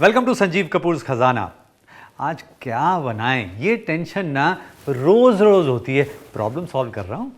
Welcome to Sanjeev Kapoor खजाना। आज क्या बनाएं ये टेंशन ना रोज रोज होती है। प्रॉब्लम सॉल्व कर रहा हूं।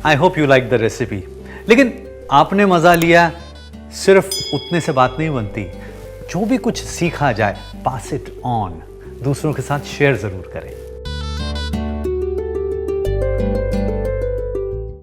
I hope you like the recipe. लेकिन आपने मजा लिया, सिर्फ उतने से बात नहीं बनती। जो भी कुछ सीखा जाए, पास इट ऑन, दूसरों के साथ शेयर जरूर करें।